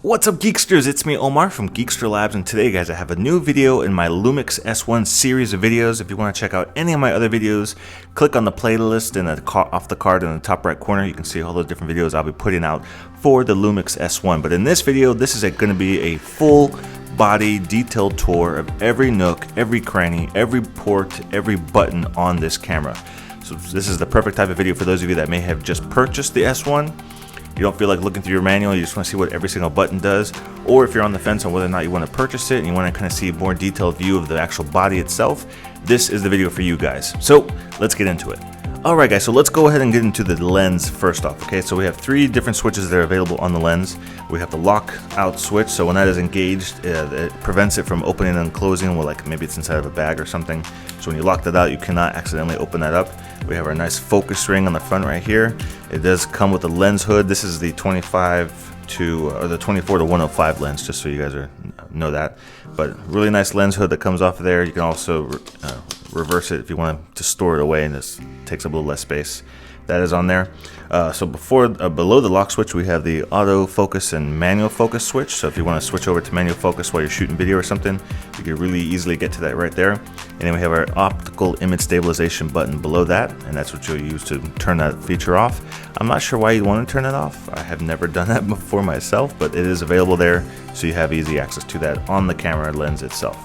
What's up, Geeksters? It's me, Omar from Geekster Labs, and today, guys, I have a new video in my Lumix S1 series of videos. If you want to check out any of my other videos, click on the playlist in off the card in the top right corner. You can see all those different videos I'll be putting out for the Lumix S1. But in this video, this is going to be a full body detailed tour of every nook, every cranny, every port, every button on this camera. So this is the perfect type of video for those of you that may have just purchased the S1. You don't feel like looking through your manual, you just want to see what every single button does, or if you're on the fence on whether or not you want to purchase it and you want to kind of see a more detailed view of the actual body itself, this is the video for you guys. So let's get into it. Alright guys, so let's go ahead and get into the lens first off. Okay, so we have three different switches that are available on the lens. We have the lock out switch, so when that is engaged, it prevents it from opening and closing, well, like maybe it's inside of a bag or something. So when you lock that out, you cannot accidentally open that up. We have our nice focus ring on the front right here. It does come with a lens hood. This is the 24 to 105 lens, just so you guys know that. But really nice lens hood that comes off of there. You can also reverse it if you want to store it away, and this takes up a little less space. That is on there. So below the lock switch, we have the auto focus and manual focus switch. So if you want to switch over to manual focus while you're shooting video or something, you can really easily get to that right there. And then we have our optical image stabilization button below that, and that's what you'll use to turn that feature off. I'm not sure why you want to turn it off. I have never done that before myself, but it is available there, so you have easy access to that on the camera lens itself.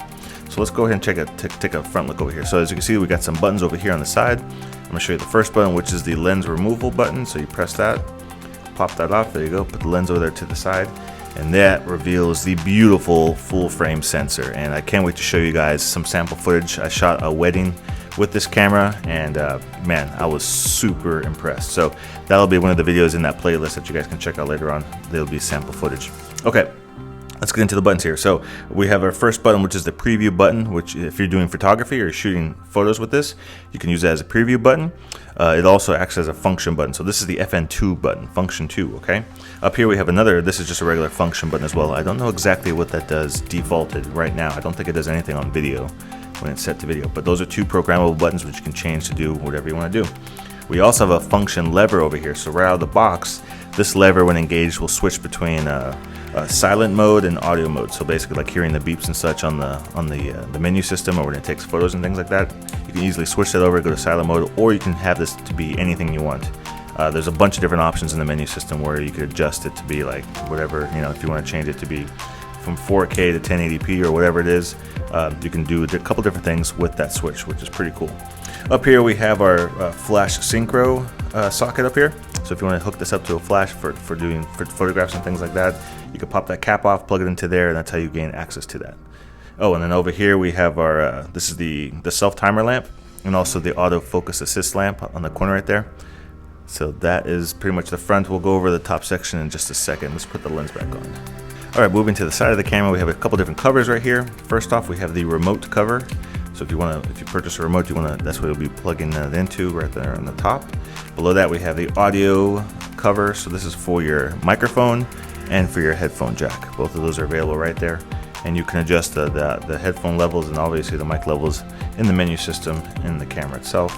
So let's go ahead and take a front look over here. So as you can see, we got some buttons over here on the side. I'm going to show you the first button, which is the lens removal button. So you press that, pop that off, there you go, put the lens over there to the side, and that reveals the beautiful full frame sensor. And I can't wait to show you guys some sample footage. I shot a wedding with this camera, and man, I was super impressed. So that'll be one of the videos in that playlist that you guys can check out later on. There'll be sample footage. Okay. Let's get into the buttons here. So we have our first button, which is the preview button, which if you're doing photography or shooting photos with this, you can use that as a preview button. It also acts as a function button. So this is the FN2 button, function 2, okay? Up here we have another, this is just a regular function button as well. I don't know exactly what that does defaulted right now. I don't think it does anything on video when it's set to video, but those are two programmable buttons which you can change to do whatever you want to do. We also have a function lever over here. So right out of the box, this lever, when engaged, will switch between silent mode and audio mode. So basically, like hearing the beeps and such on the menu system, or when it takes photos and things like that, you can easily switch that over, go to silent mode, or you can have this to be anything you want. There's a bunch of different options in the menu system where you could adjust it to be like whatever, you know, if you want to change it to be from 4K to 1080p or whatever it is. You can do a couple different things with that switch, which is pretty cool. Up here we have our flash synchro socket up here. So if you want to hook this up to a flash for doing photographs and things like that, you can pop that cap off, plug it into there, and that's how you gain access to that. Oh, and then over here we have our this is the self timer lamp, and also the auto focus assist lamp on the corner right there. So that is pretty much the front. We'll go over the top section in just a second. Let's put the lens back on. All right, moving to the side of the camera, we have a couple different covers right here. First off, we have the remote cover. So if you purchase a remote, that's what you'll be plugging that into right there on the top. Below that, we have the audio cover. So this is for your microphone and for your headphone jack. Both of those are available right there, and you can adjust the headphone levels and obviously the mic levels in the menu system in the camera itself.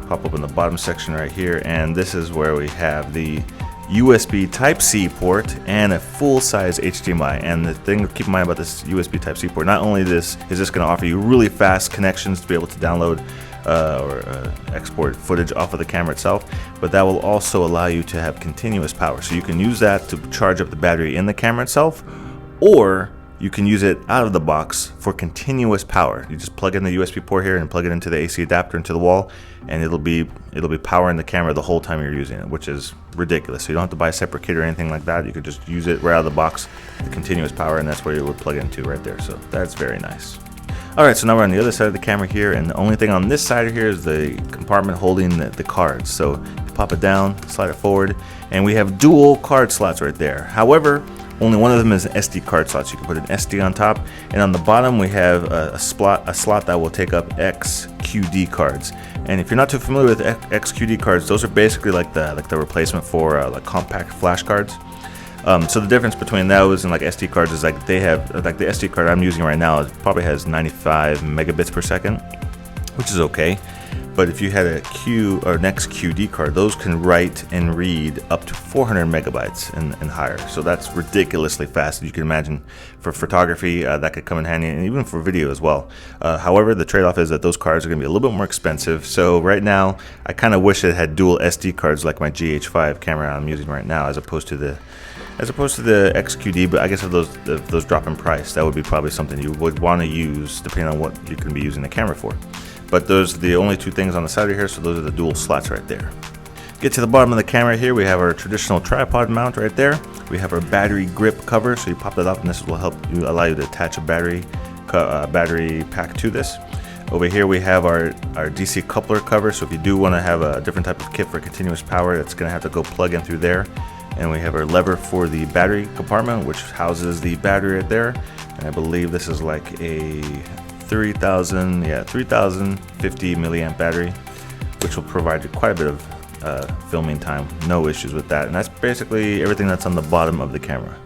Pop open the bottom section right here, and this is where we have the USB Type-C port and a full-size HDMI. And the thing to keep in mind about this USB Type-C port, not only is this going to offer you really fast connections to be able to download or export footage off of the camera itself, but that will also allow you to have continuous power. So you can use that to charge up the battery in the camera itself, or you can use it out of the box for continuous power. You just plug in the USB port here and plug it into the AC adapter into the wall, and it'll be powering the camera the whole time you're using it, which is ridiculous. So you don't have to buy a separate kit or anything like that. You could just use it right out of the box, the continuous power, and that's where you would plug it into right there. So that's very nice. All right, so now we're on the other side of the camera here, and the only thing on this side here is the compartment holding the cards. So you pop it down, slide it forward, and we have dual card slots right there. However, only one of them is an SD card slot, so you can put an SD on top, and on the bottom we have a slot that will take up XQD cards. And if you're not too familiar with XQD cards, those are basically like the replacement for like compact flash cards. So the difference between those and like SD cards is like they have, like the SD card I'm using right now, it probably has 95 megabits per second, which is okay. But if you had a Q or an XQD card, those can write and read up to 400 megabytes and higher. So that's ridiculously fast. You can imagine for photography, that could come in handy, and even for video as well. However, the trade-off is that those cards are going to be a little bit more expensive. So right now, I kind of wish it had dual SD cards like my GH5 camera I'm using right now, as opposed to the XQD. But I guess if those drop in price, that would be probably something you would want to use depending on what you can be using the camera for. But those are the only two things on the side of here, so those are the dual slots right there. Get to the bottom of the camera here, we have our traditional tripod mount right there. We have our battery grip cover, so you pop that up and this will allow you to attach a battery pack to this. Over here we have our DC coupler cover, so if you do want to have a different type of kit for continuous power, that's going to have to go plug in through there. And we have our lever for the battery compartment, which houses the battery right there. And I believe this is like a 3050 milliamp battery, which will provide you quite a bit of filming time. No issues with that. And that's basically everything that's on the bottom of the camera.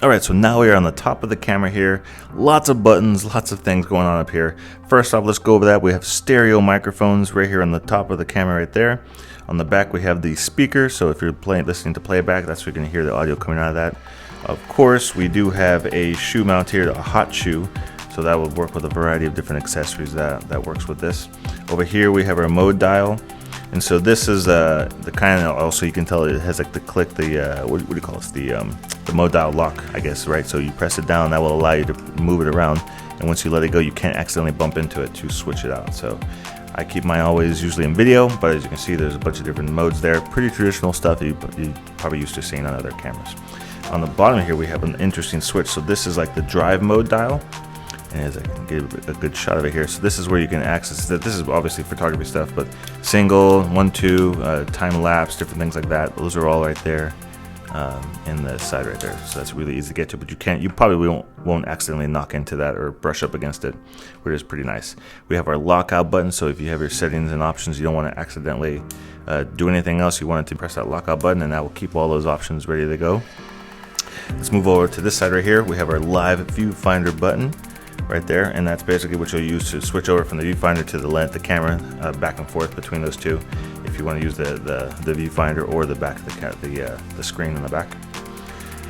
Alright, so now we are on the top of the camera here. Lots of buttons, lots of things going on up here. First off, let's go over that. We have stereo microphones right here on the top of the camera right there. On the back we have the speaker, so if you're listening to playback, that's where you're going to hear the audio coming out of that. Of course, we do have a shoe mount here, a hot shoe, so that will work with a variety of different accessories that works with this. Over here we have our mode dial, and so this is the kind of, also you can tell it has like the click, what do you call it, the mode dial lock, I guess, right? So you press it down, that will allow you to move it around, and once you let it go, you can't accidentally bump into it to switch it out. So I keep mine always usually in video, but as you can see, there's a bunch of different modes there. Pretty traditional stuff you're probably used to seeing on other cameras. On the bottom here, we have an interesting switch. So this is like the drive mode dial. And as I can get a good shot of it here, so this is where you can access that. This is obviously photography stuff, but single, 1, 2, time lapse, different things like that. Those are all right there in the side right there. So that's really easy to get to, but you probably won't accidentally knock into that or brush up against it, which is pretty nice. We have our lockout button, so if you have your settings and options, you don't want to accidentally do anything else, you want to press that lockout button, and that will keep all those options ready to go. Let's move over to this side right here. We have our live viewfinder button right there, and that's basically what you'll use to switch over from the viewfinder to the camera, back and forth between those two, if you want to use the viewfinder or the back of the screen in the back.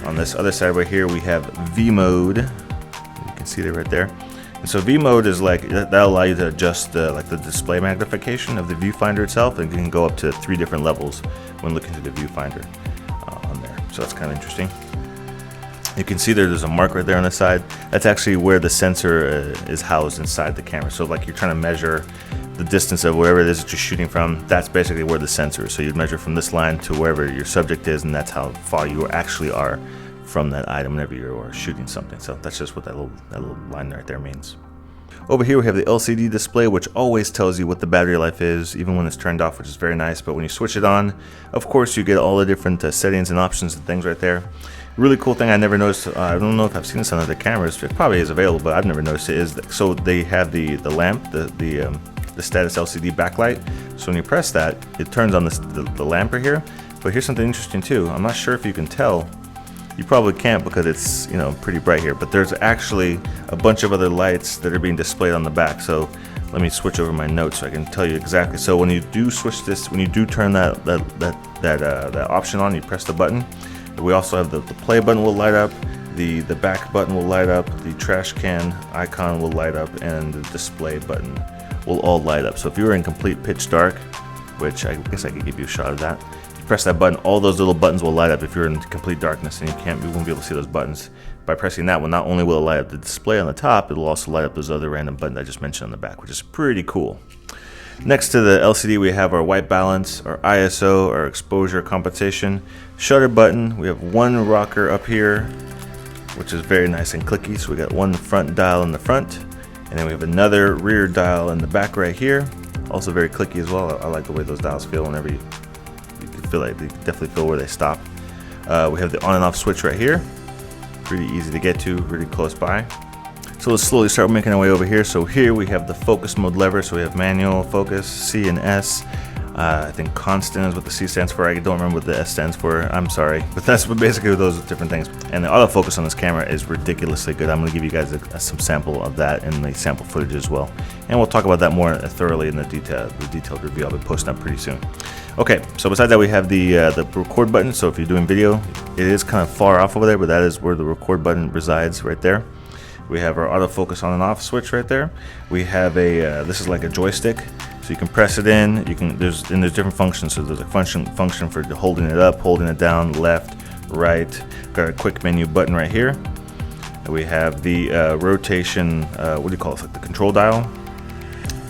On this other side right here, we have V mode. You can see that right there. And so V mode is like that'll allow you to adjust like the display magnification of the viewfinder itself, and you can go up to 3 different levels when looking through the viewfinder on there. So that's kind of interesting. You can see there's a mark right there on the side. That's actually where the sensor is housed inside the camera. So like you're trying to measure the distance of wherever it is that you're shooting from, that's basically where the sensor is. So you'd measure from this line to wherever your subject is, and that's how far you actually are from that item whenever you're shooting something. So that's just what that little line right there means. Over here we have the LCD display, which always tells you what the battery life is, even when it's turned off, which is very nice. But when you switch it on, of course, you get all the different settings and options and things right there. Really cool thing I never noticed, I don't know if I've seen this on other cameras, it probably is available, but I've never noticed it, is that, so they have the lamp, the status LCD backlight. So when you press that, it turns on the lamp right here. But here's something interesting too. I'm not sure if you can tell. You probably can't because it's pretty bright here, but there's actually a bunch of other lights that are being displayed on the back. So let me switch over my notes so I can tell you exactly. So when you do switch this, when you do turn that option on, you press the button. We also have the play button will light up, the back button will light up, the trash can icon will light up, and the display button will all light up. So if you were in complete pitch dark, which I guess I could give you a shot of that, you press that button, all those little buttons will light up if you're in complete darkness and you won't be able to see those buttons. By pressing that one, not only will it light up the display on the top, it'll also light up those other random buttons I just mentioned on the back, which is pretty cool. Next to the LCD, we have our white balance, our ISO, our exposure compensation, shutter button. We have one rocker up here, which is very nice and clicky. So we got one front dial in the front, and then we have another rear dial in the back right here. Also very clicky as well. I like the way those dials feel whenever you can feel like they definitely feel where they stop. We have the on and off switch right here. Pretty easy to get to, really close by. So let's slowly start making our way over here. So here we have the focus mode lever. So we have manual, focus, C and S. I think constant is what the C stands for. I don't remember what the S stands for. I'm sorry, but that's basically those different things. And the autofocus on this camera is ridiculously good. I'm going to give you guys some sample of that in the sample footage as well. And we'll talk about that more thoroughly in the detailed review. I'll be posting up pretty soon. Okay, so besides that, we have the record button. So if you're doing video, it is kind of far off over there, but that is where the record button resides, right there. We have our autofocus on and off switch right there. We have a this is like a joystick. So you can press it in. You can there's different functions. So there's a function for holding it up, holding it down, left, right. Got a quick menu button right here. We have the rotation. What do you call it? It's like the control dial.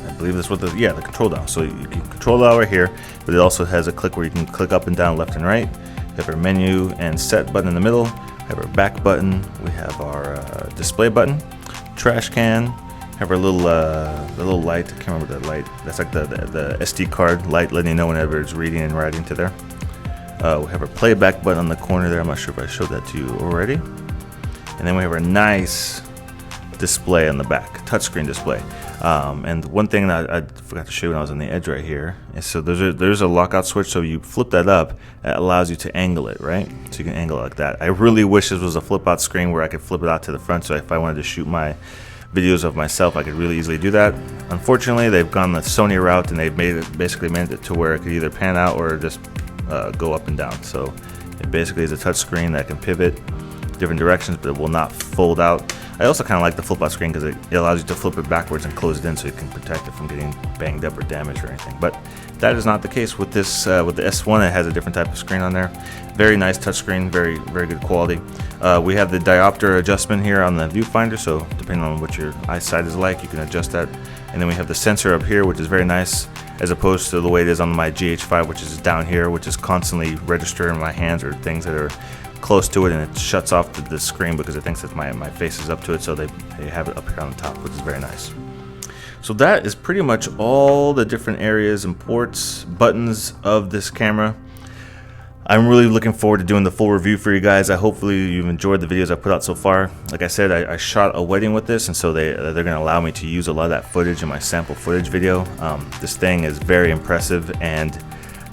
I believe that's what the control dial. So you can control dial right here, but it also has a click where you can click up and down, left and right. We have our menu and set button in the middle. We have our back button. We have our display button, trash can. Have our little light. I can't remember that light. That's like the SD card light, letting you know whenever it's reading and writing to there. We have our playback button on the corner there. I'm not sure if I showed that to you already. And then we have our nice display on the back, touchscreen display. And one thing that I forgot to show you when I was on the edge right here is so there's a lockout switch. So you flip that up, it allows you to angle it, right? So you can angle it like that. I really wish this was a flip out screen where I could flip it out to the front. So if I wanted to shoot my videos of myself, I could really easily do that. Unfortunately, they've gone the Sony route and they've basically made it to where it could either pan out or just go up and down. So it basically is a touch screen that can pivot different directions, but it will not fold out. I also kind of like the flip out screen because it allows you to flip it backwards and close it in so you can protect it from getting banged up or damaged or anything. But that is not the case with this with the S1. It has a different type of screen on there. Very nice touchscreen, very good quality. We have the diopter adjustment here on the viewfinder, so depending on what your eyesight is like, you can adjust that. And then we have the sensor up here, which is very nice, as opposed to the way it is on my GH5, which is down here, which is constantly registering my hands or things that are close to it, and it shuts off the screen because it thinks that my face is up to it, so they have it up here on the top, which is very nice. So that is pretty much all the different areas and ports, buttons of this camera. I'm really looking forward to doing the full review for you guys. Hopefully you've enjoyed the videos I put out so far. Like I said, I shot a wedding with this, and so they're going to allow me to use a lot of that footage in my sample footage video. This thing is very impressive, and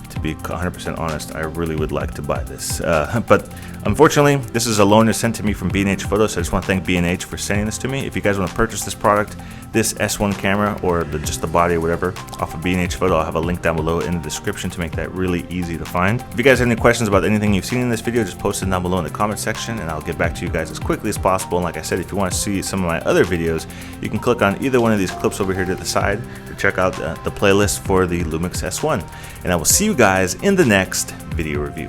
to be 100% honest, I really would like to buy this. But unfortunately, this is a loaner sent to me from B&H Photos, so I just want to thank B&H for sending this to me. If you guys want to purchase this product, this S1 camera, or just the body or whatever, off of B&H Photo, I'll have a link down below in the description to make that really easy to find. If you guys have any questions about anything you've seen in this video, just post it down below in the comment section, and I'll get back to you guys as quickly as possible. And like I said, if you want to see some of my other videos, you can click on either one of these clips over here to the side to check out the playlist for the Lumix S1. And I will see you guys in the next video review.